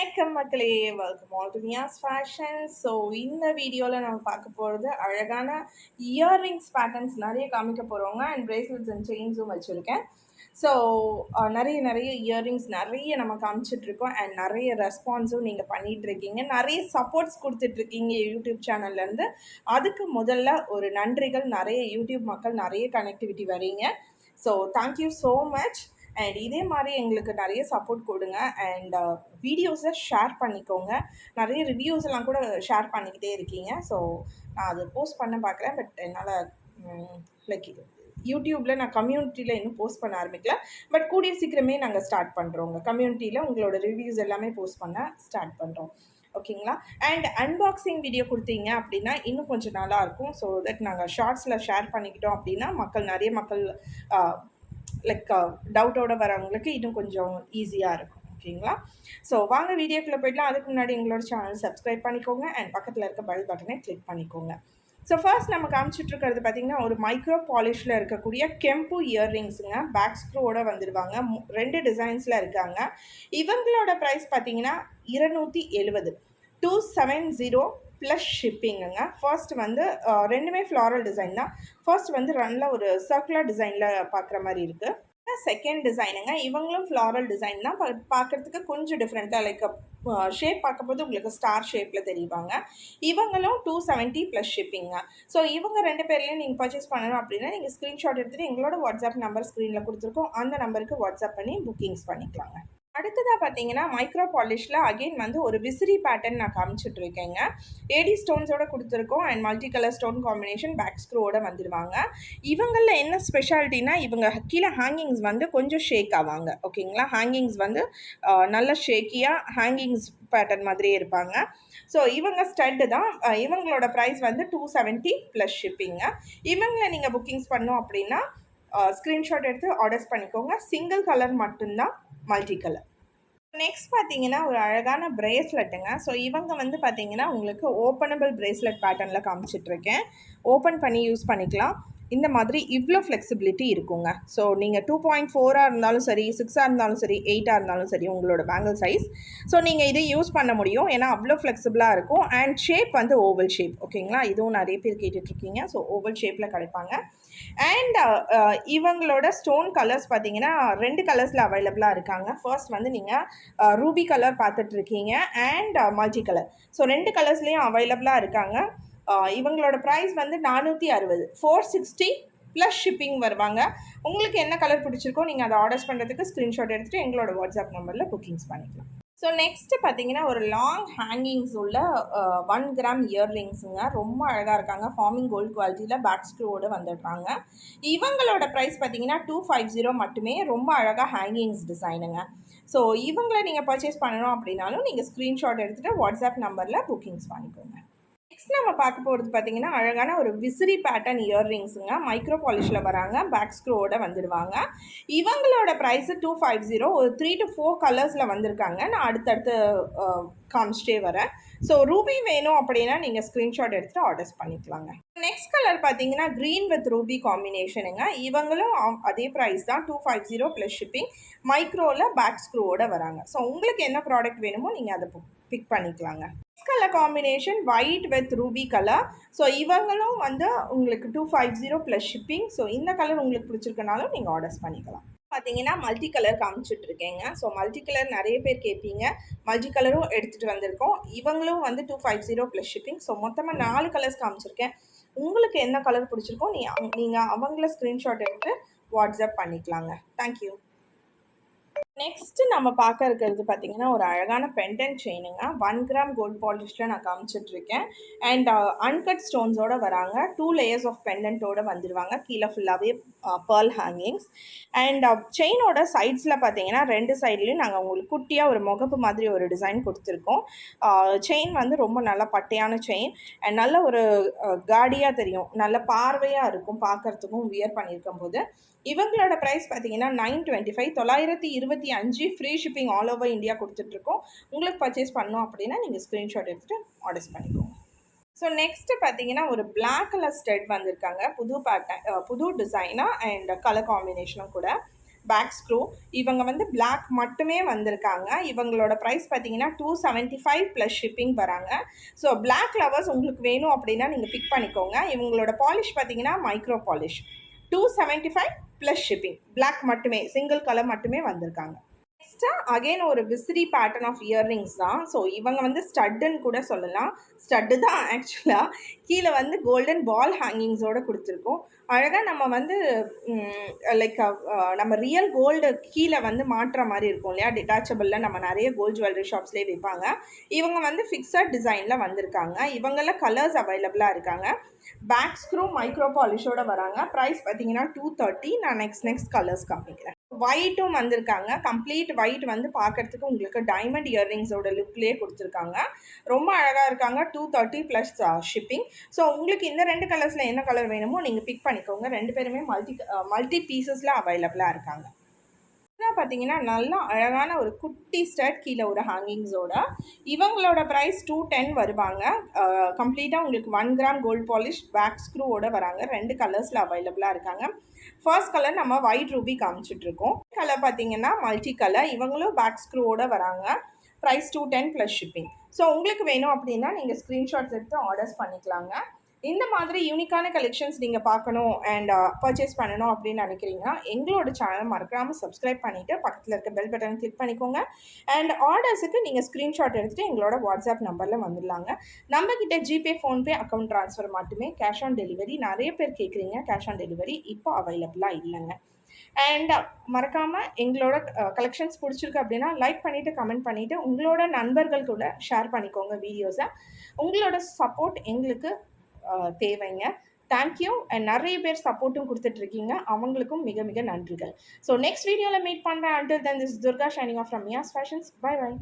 வணக்கம் மக்களே, welcome all to Niyas fashion. So இந்த வீடியோவில் நம்ம பார்க்க போகிறது அழகான இயர்ரிங்ஸ் பேட்டர்ன்ஸ் நிறைய காமிக்க போகிறோங்க. அண்ட் பிரேஸ்லெட்ஸ் அண்ட் செயின்ஸும் வச்சுருக்கேன். ஸோ நிறைய இயர்ரிங்ஸ் நிறைய நம்ம காமிச்சிட்ருக்கோம். அண்ட் நிறைய ரெஸ்பான்ஸும் நீங்கள் பண்ணிகிட்ருக்கீங்க, நிறைய சப்போர்ட்ஸ் கொடுத்துட்ருக்கீங்க யூடியூப் சேனல்லேருந்து. அதுக்கு முதல்ல ஒரு நன்றிகள். நிறைய யூடியூப் மக்கள் நிறைய கனெக்டிவிட்டி வரீங்க. So thank you so much. And இதே மாதிரி எங்களுக்கு நிறைய சப்போர்ட் கொடுங்க. அண்ட் வீடியோஸை ஷேர் பண்ணிக்கோங்க. நிறைய ரிவ்யூஸ் எல்லாம் கூட ஷேர் பண்ணிக்கிட்டே இருக்கீங்க. ஸோ நான் அது போஸ்ட் பண்ண பார்க்குறேன். பட் என்னால் லைக் யூடியூப்பில் நான் கம்யூனிட்டியில் இன்னும் போஸ்ட் பண்ண ஆரம்பிக்கல. பட் கூடிய சீக்கிரமே நாங்கள் ஸ்டார்ட் பண்ணுறோங்க. கம்யூனிட்டியில் உங்களோட ரிவ்யூஸ் எல்லாமே போஸ்ட் பண்ண ஸ்டார்ட் பண்ணுறோம். ஓகேங்களா? அண்ட் அன்பாக்சிங் வீடியோ கொடுத்தீங்க அப்படின்னா இன்னும் கொஞ்சம் நல்லாயிருக்கும். ஸோ தட் நாங்கள் ஷார்ட்ஸில் ஷேர் பண்ணிக்கிட்டோம் அப்படின்னா நிறைய மக்கள் லைக் டவுட்டோடு வரவங்களுக்கு இன்னும் கொஞ்சம் ஈஸியாக இருக்கும். ஓகேங்களா? ஸோ வாங்க வீடியோக்குள்ளே போய்டலாம். அதுக்கு முன்னாடி எங்களோட சேனல் சப்ஸ்கிரைப் பண்ணிக்கோங்க. அண்ட் பக்கத்தில் இருக்க பெல் பட்டனை கிளிக் பண்ணிக்கோங்க. ஸோ ஃபர்ஸ்ட் நம்ம காமிச்சிட்ருக்கிறது பார்த்திங்கன்னா ஒரு மைக்ரோ பாலிஷில் இருக்கக்கூடிய கெம்பு இயர்ரிங்ஸுங்க. பேக் ஸ்க்ரூவோடு வந்துடுவாங்க. 2 டிசைன்ஸில் இருக்காங்க. இவங்களோட ப்ரைஸ் பார்த்திங்கன்னா 270 270 ப்ளஸ் ஷிப்பிங்குங்க. ஃபர்ஸ்ட் வந்து ரெண்டுமே ஃப்ளாரல் டிசைன் தான். ஃபர்ஸ்ட் வந்து நல்ல ஒரு சர்க்குலர் டிசைனில் பார்க்குற மாதிரி இருக்குது. செகண்ட் டிசைனுங்க, இவங்களும் ஃப்ளாரல் டிசைன் தான். பார்க்குறதுக்கு கொஞ்சம் டிஃப்ரெண்ட்டாக லைக் ஷேப் பார்க்கும்போது உங்களுக்கு ஸ்டார் ஷேப்பில் தெரிவாங்க. இவங்களும் 270 ப்ளஸ் ஷிப்பிங்க. ஸோ இவங்க 2 பேர்லேயும் நீங்கள் பர்ச்சேஸ் பண்ணணும் அப்படின்னா நீங்கள் ஸ்க்ரீன்ஷாட் எடுத்துகிட்டு எங்களோட வாட்ஸ்அப் நம்பர் ஸ்க்ரீனில் கொடுத்துருக்கோம். அந்த நம்பருக்கு வாட்ஸ்அப் பண்ணி புக்கிங்ஸ் பண்ணிக்கலாங்க. அடுத்ததாக பார்த்தீங்கன்னா மைக்ரோ பாலிஷில் அகெயின் வந்து ஒரு விசிறி பேட்டர்ன் நான் காமிச்சிட்ருக்கேங்க. ஏடி ஸ்டோன்ஸோடு கொடுத்துருக்கோம். And multi colour stone combination back ஸ்க்ரூவோடு வந்துடுவாங்க. இவங்களில் என்ன ஸ்பெஷாலிட்டினா இவங்க கீழே ஹேங்கிங்ஸ் வந்து கொஞ்சம் ஷேக் ஆவாங்க. ஓகேங்களா? ஹேங்கிங்ஸ் வந்து நல்ல ஷேக்கியாக ஹேங்கிங்ஸ் பேட்டர்ன் மாதிரியே இருப்பாங்க. ஸோ இவங்க ஸ்டட்டு தான். இவங்களோட ப்ரைஸ் வந்து 270 ப்ளஸ் ஷிப்பிங்க. இவங்களை நீங்கள் புக்கிங்ஸ் பண்ணோம் அப்படின்னா ஸ்க்ரீன்ஷாட் எடுத்து ஆர்டர்ஸ் பண்ணிக்கோங்க. சிங்கிள் கலர் மட்டும்தான், மல்டி கலர். நெக்ஸ்ட் பார்த்தீங்கன்னா ஒரு அழகான பிரேஸ்லெட்டுங்க. ஸோ இவங்க வந்து பார்த்தீங்கன்னா உங்களுக்கு ஓப்பனபிள் பிரேஸ்லெட் பேட்டர்னில் காமிச்சிட்ருக்கேன். ஓப்பன் பண்ணி யூஸ் பண்ணிக்கலாம். இந்த மாதிரி இவ்வளோ ஃப்ளெக்சிபிலிட்டி இருக்குங்க. ஸோ நீங்கள் 2.4 இருந்தாலும் சரி, 6 இருந்தாலும் சரி, 8 இருந்தாலும் சரி, உங்களோட பேங்கிள் சைஸ். ஸோ நீங்கள் இதை யூஸ் பண்ண முடியும். ஏன்னா அவ்வளோ ஃப்ளெக்சிபிளாக இருக்கும். அண்ட் ஷேப் வந்து ஓவல் ஷேப். ஓகேங்களா? இதுவும் நிறைய பேர் கேட்டுட்ருக்கீங்க. ஸோ ஓவல் ஷேப்பில் கிடைப்பாங்க. அண்ட் இவங்களோட ஸ்டோன் கலர்ஸ் பார்த்தீங்கன்னா 2 கலர்ஸில் அவைலபிளாக இருக்காங்க. ஃபர்ஸ்ட் வந்து நீங்கள் ரூபி கலர் பார்த்துட்ருக்கீங்க அண்ட் மல்டி கலர். ஸோ 2 கலர்ஸ்லேயும் அவைலபிளாக இருக்காங்க. இவங்களோட ப்ரைஸ் வந்து 460 460 ப்ளஸ் ஷிப்பிங் வருவாங்க. உங்களுக்கு என்ன கலர் பிடிச்சிருக்கோ நீங்கள் அதை ஆர்டர்ஸ் பண்ணுறதுக்கு ஸ்க்ரீன்ஷாட் எடுத்துகிட்டு எங்களோட வாட்ஸ்அப் நம்பரில் புக்கிங்ஸ் பண்ணிக்கலாம். ஸோ நெக்ஸ்ட்டு பார்த்தீங்கன்னா ஒரு லாங் ஹேங்கிங்ஸ் உள்ள 1 கிராம் இயர்ரிங்ஸுங்க. ரொம்ப அழகாக இருக்காங்க. ஃபார்மிங் கோல்டு குவாலிட்டியில் பேக் ஸ்க்ரூவோடு வந்துடுறாங்க. இவங்களோட ப்ரைஸ் பார்த்தீங்கன்னா 250 மட்டுமே. ரொம்ப அழகாக ஹேங்கிங்ஸ் டிசைனுங்க. ஸோ இவங்களை நீங்கள் பர்ச்சேஸ் பண்ணணும் அப்படின்னாலும் நீங்கள் ஸ்க்ரீன்ஷாட் எடுத்துகிட்டு வாட்ஸ்அப் நம்பரில் புக்கிங்ஸ் பண்ணிக்கோங்க. நெக்ஸ்ட் நம்ம பார்க்க போகிறது பார்த்தீங்கன்னா அழகான ஒரு விசிறி பேட்டர்ன் இயர்ரிங்ஸுங்க. மைக்ரோ பாலிஷில் வராங்க. பேக் ஸ்க்ரூவோட வந்துடுவாங்க. இவங்களோட ப்ரைஸு 250. ஒரு 3 to 4 கலர்ஸில் வந்திருக்காங்க. நான் அடுத்தடுத்து காமிச்சிட்டே வரேன். ஸோ ரூபி வேணும் அப்படின்னா நீங்கள் ஸ்க்ரீன்ஷாட் எடுத்துகிட்டு ஆர்டர்ஸ் பண்ணிக்கலாங்க. நெக்ஸ்ட் கலர் பார்த்தீங்கன்னா க்ரீன் வித் ரூபி காம்பினேஷனுங்க. இவங்களும் அதே ப்ரைஸ் தான், 250 ப்ளஸ் ஷிப்பிங். மைக்ரோவில் பேக் ஸ்க்ரூவோட வராங்க. ஸோ உங்களுக்கு என்ன ப்ராடக்ட் வேணுமோ நீங்கள் அதை பிக் பண்ணிக்கலாங்க. Colour combination white with ruby colour. So இவங்களும் வந்து உங்களுக்கு 250 ப்ளஸ் ஷிப்பிங். ஸோ இந்த கலர் உங்களுக்கு பிடிச்சிருக்கனாலும் நீங்கள் ஆர்டர்ஸ் பண்ணிக்கலாம். பார்த்தீங்கன்னா மல்டி கலர் காமிச்சிட்ருக்கேங்க. ஸோ மல்டி கலர் நிறைய பேர் கேட்பீங்க. மல்டி கலரும் எடுத்துகிட்டு வந்திருக்கோம். இவங்களும் வந்து 250 ப்ளஸ் ஷிப்பிங். ஸோ மொத்தமாக 4 கலர்ஸ் காமிச்சிருக்கேன். உங்களுக்கு என்ன கலர் பிடிச்சிருக்கோ நீங்கள் அவங்கள ஸ்க்ரீன்ஷாட் எடுத்து வாட்ஸ்அப் பண்ணிக்கலாங்க. தேங்க்யூ. நெக்ஸ்ட்டு நம்ம பார்க்க இருக்கிறது பார்த்தீங்கன்னா ஒரு அழகான பெண்டன்ட் செயினுங்க. 1 கிராம் கோல்ட் பாலிஷில் நான் காமிச்சிட்ருக்கேன். அண்ட் அன்கட் ஸ்டோன்ஸோடு வராங்க. 2 லேயர்ஸ் ஆஃப் பெண்டன்ட்டோடு வந்துடுவாங்க. கீழே ஃபுல்லாகவே பேர்ல் ஹேங்கிங்ஸ். அண்ட் செயினோட சைட்ஸில் பார்த்தீங்கன்னா 2 சைட்லேயும் நாங்கள் உங்களுக்கு குட்டியாக ஒரு முகப்பு மாதிரி ஒரு டிசைன் கொடுத்துருக்கோம். செயின் வந்து ரொம்ப நல்ல பட்டையான செயின். அண்ட் நல்ல ஒரு காடியாக தெரியும். நல்ல பார்வையாக இருக்கும் பார்க்குறதுக்கும் வியர் பண்ணியிருக்கும் போது. இவங்களோட ப்ரைஸ் பார்த்தீங்கன்னா 925 925 free shipping all over India கொடுத்துட்ருக்கோம். உங்களுக்கு பர்ச்சேஸ் பண்ணோம் அப்படின்னா நீங்கள் ஸ்க்ரீன்ஷாட் எடுத்துகிட்டு ஆர்டர்ஸ் பண்ணிக்கோங்க. ஸோ நெக்ஸ்ட்டு பார்த்தீங்கன்னா ஒரு பிளாக் கலர் ஸ்டெட் வந்திருக்காங்க. புது பேட்டர்ன், புது டிசைனாக அண்ட் கலர் காம்பினேஷனும் கூட. Back screw. இவங்க வந்து பிளாக் மட்டுமே வந்திருக்காங்க. இவங்களோட ப்ரைஸ் பார்த்தீங்கன்னா 275 ப்ளஸ் ஷிப்பிங் வராங்க. ஸோ பிளாக் லவர்ஸ் உங்களுக்கு வேணும் அப்படின்னா நீங்கள் பிக் பண்ணிக்கோங்க. இவங்களோட பாலிஷ் பார்த்தீங்கன்னா micro polish. 275 plus shipping. Black மட்டுமே, சிங்கிள் கலர் மட்டுமே வந்திருக்காங்க. நெக்ஸ்ட்டு அகைன் ஒரு விசிறி பேட்டர்ன் ஆஃப் இயர்ரிங்ஸ் தான். ஸோ இவங்க வந்து ஸ்டட்டுன்னு கூட சொல்லலாம். ஸ்டட்டு தான் ஆக்சுவலாக. கீழே வந்து கோல்டன் பால் ஹேங்கிங்ஸோடு கொடுத்துருக்கோம். அழகாக நம்ம வந்து லைக் நம்ம ரியல் கோல்டு கீழே வந்து மாட்டுற மாதிரி இருக்கும் இல்லையா, டிட்டாச்சபிளில் நம்ம நிறைய கோல்டு ஜுவல்லரி ஷாப்ஸ்லேயே விற்பாங்க. இவங்க வந்து ஃபிக்ஸட் டிசைனில் வந்திருக்காங்க. இவங்கள கலர்ஸ் அவைலபிளாக இருக்காங்க. பேக் ஸ்க்ரூ மைக்ரோ பாலிஷோடு வராங்க. ப்ரைஸ் பார்த்தீங்கன்னா 230. நான் நெக்ஸ்ட் கலர்ஸ் காமிக்கிறேன். ஒயிட்டும் வந்திருக்காங்க. கம்ப்ளீட் ஒயிட் வந்து பார்க்குறதுக்கு உங்களுக்கு டைமண்ட் இயர்ரிங்ஸோட லுக்லேயே கொடுத்துருக்காங்க. ரொம்ப அழகாக இருக்காங்க. 230 ப்ளஸ் ஷிப்பிங். ஸோ உங்களுக்கு இந்த 2 கலர்ஸில் என்ன கலர் வேணுமோ நீங்கள் பிக் பண்ணிக்கோங்க. 2 பேருமே மல்டி பீசஸில் அவைலபிளாக இருக்காங்க. பார்த்தீங்கன்னா நல்லா அழகான ஒரு குட்டி ஸ்டட், கீழே ஒரு ஹேங்கிங்ஸோட. இவங்களோட ப்ரைஸ் 210 வருவாங்க. கம்ப்ளீட்டாக உங்களுக்கு 1 கிராம் கோல்ட் பாலிஷ் பேக் ஸ்க்ரூவோட வராங்க. 2 கலர்ஸில் அவைலபிளாக இருக்காங்க. ஃபர்ஸ்ட் கலர் நம்ம ஒயிட் ரூபி காமிச்சிட்ருக்கோம். கலர் பார்த்தீங்கன்னா மல்டி கலர். இவங்களும் பேக் ஸ்க்ரூவோட வராங்க. Price 210 plus shipping. ஸோ உங்களுக்கு வேணும் அப்படின்னா நீங்கள் ஸ்க்ரீன்ஷாட்ஸ் எடுத்து ஆர்டர்ஸ் பண்ணிக்கலாங்க. இந்த மாதிரி யூனிக்கான கலெக்ஷன்ஸ் நீங்கள் பார்க்கணும் அண்ட் பர்ச்சேஸ் பண்ணணும் அப்படின்னு நினைக்கிறீங்கன்னா எங்களோட சேனல் மறக்காமல் சப்ஸ்கிரைப் பண்ணிவிட்டு பக்கத்தில் இருக்க பெல் பட்டன் கிளிக் பண்ணிக்கோங்க. அண்ட் ஆர்டர்ஸுக்கு நீங்கள் ஸ்க்ரீன்ஷாட் எடுத்துகிட்டு எங்களோட வாட்ஸ்அப் நம்பரில் வந்துடலாங்க. நம்மக்கிட்ட ஜிபே, ஃபோன்பே அக்கௌண்ட் ட்ரான்ஸ்ஃபர் மட்டுமே. கேஷ் ஆன் டெலிவரி நிறைய பேர் கேட்குறீங்க. கேஷ் ஆன் டெலிவரி இப்போ அவைலபிளாக இல்லைங்க. அண்ட் மறக்காமல் எங்களோட கலெக்ஷன்ஸ் பிடிச்சிருக்கு அப்படின்னா லைக் பண்ணிவிட்டு கமெண்ட் பண்ணிவிட்டு உங்களோட நண்பர்கள் கூட ஷேர் பண்ணிக்கோங்க வீடியோஸை. உங்களோட சப்போர்ட் எங்களுக்கு தேவைங்க. தேங்க்யூ. அண்ட் நிறைய பேர் சப்போர்ட்டும் கொடுத்துட்ருக்கீங்க. அவங்களுக்கும் மிக மிக நன்றிகள். ஸோ நெக்ஸ்ட் வீடியோவில் மீட் பண்ணுறேன். Until then this Durga signing off from Mia's fashions. Bye by.